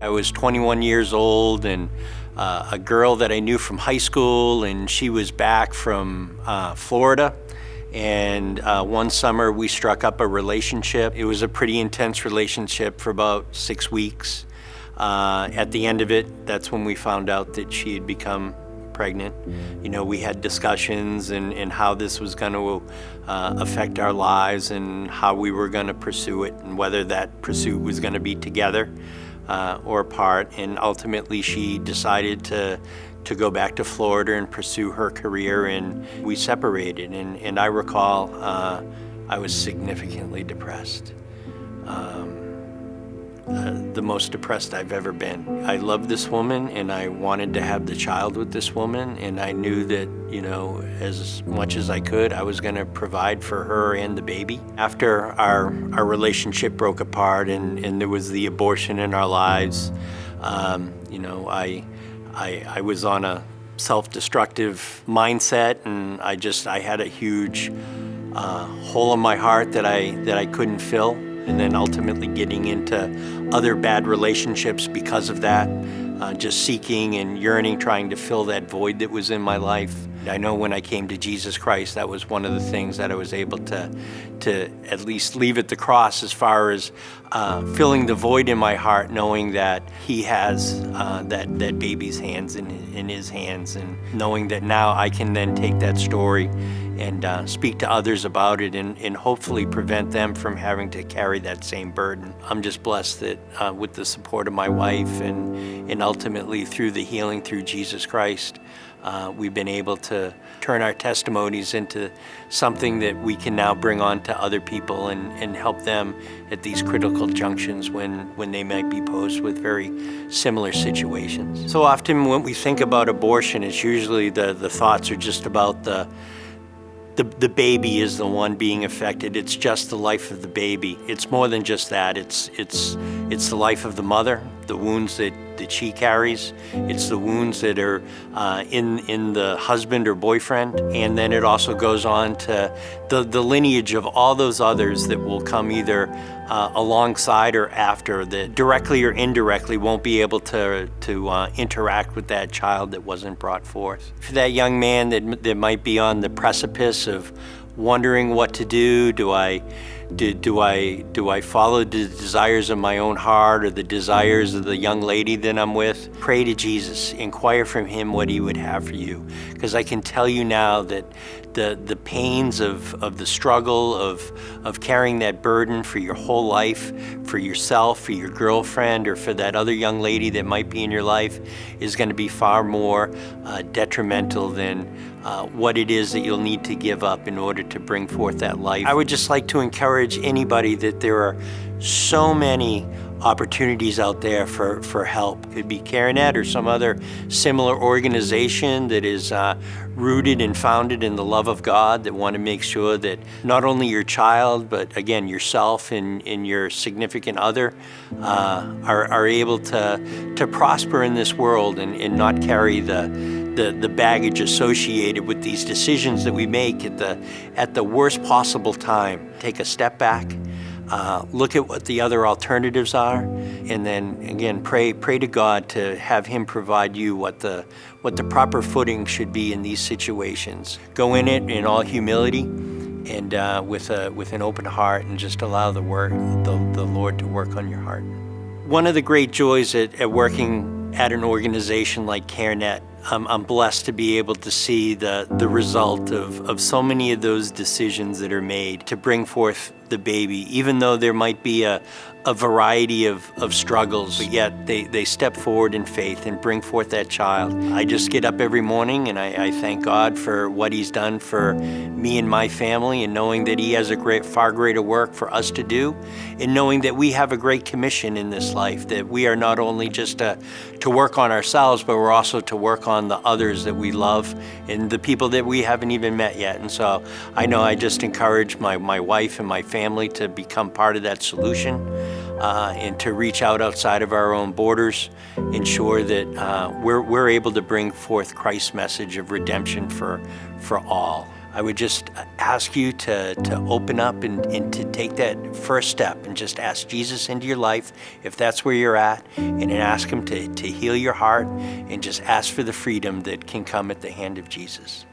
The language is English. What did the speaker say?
I was 21 years old, and a girl that I knew from high school, and she was back from Florida. And one summer we struck up a relationship. It was a pretty intense relationship for about 6 weeks. At the end of it, that's when we found out that she had become pregnant. You know, we had discussions and how this was going to affect our lives and how we were going to pursue it and whether that pursuit was going to be together or apart. And ultimately she decided to go back to Florida and pursue her career, and we separated. And I recall I was significantly depressed. The most depressed I've ever been. I loved this woman and I wanted to have the child with this woman, and I knew that, you know, as much as I could, I was going to provide for her and the baby. After our relationship broke apart and there was the abortion in our lives, you know, I was on a self-destructive mindset, and I had a huge hole in my heart that I couldn't fill. And then ultimately getting into other bad relationships because of that, just seeking and yearning, trying to fill that void that was in my life. I know when I came to Jesus Christ, that was one of the things that I was able to at least leave at the cross, as far as filling the void in my heart, knowing that He has that baby's hands in His hands, and knowing that now I can then take that story and speak to others about it and hopefully prevent them from having to carry that same burden. I'm just blessed that with the support of my wife and ultimately through the healing through Jesus Christ, we've been able to turn our testimonies into something that we can now bring on to other people and help them at these critical junctions when they might be posed with very similar situations. So often when we think about abortion, it's usually the thoughts are just about the baby is the one being affected. It's just the life of the baby. It's more than just that. It's the life of the mother, the wounds that she carries. It's the wounds that are in the husband or boyfriend. And then it also goes on to the lineage of all those others that will come either alongside or after, that directly or indirectly won't be able to interact with that child that wasn't brought forth. For that young man that might be on the precipice of wondering what to do, do I follow the desires of my own heart or the desires of the young lady that I'm with? Pray to Jesus, inquire from Him what He would have for you. Because I can tell you now that the pains of the struggle of carrying that burden for your whole life, for yourself, for your girlfriend, or for that other young lady that might be in your life, is going to be far more detrimental than what it is that you'll need to give up in order to bring forth that life. I would just like to encourage anybody that there are so many opportunities out there for help. It could be CareNet or some other similar organization that is rooted and founded in the love of God, that want to make sure that not only your child, but again, yourself and your significant other are able to prosper in this world and not carry the baggage associated with these decisions that we make at the worst possible time. Take a step back, look at what the other alternatives are, and then again pray to God to have Him provide you what the proper footing should be in these situations. Go in it in all humility and with an open heart, and just allow the Lord to work on your heart. One of the great joys at working at an organization like CareNet, I'm blessed to be able to see the result of so many of those decisions that are made to bring forth the baby, even though there might be a variety of struggles, but yet they step forward in faith and bring forth that child. I just get up every morning and I thank God for what He's done for me and my family, and knowing that He has far greater work for us to do, and knowing that we have a great commission in this life, that we are not only just to work on ourselves, but we're also to work on the others that we love and the people that we haven't even met yet. And so I know I just encourage my wife and my family to become part of that solution, and to reach out outside of our own borders, ensure that we're able to bring forth Christ's message of redemption for all. I would just ask you to open up and to take that first step and just ask Jesus into your life, if that's where you're at, and ask him to heal your heart, and just ask for the freedom that can come at the hand of Jesus.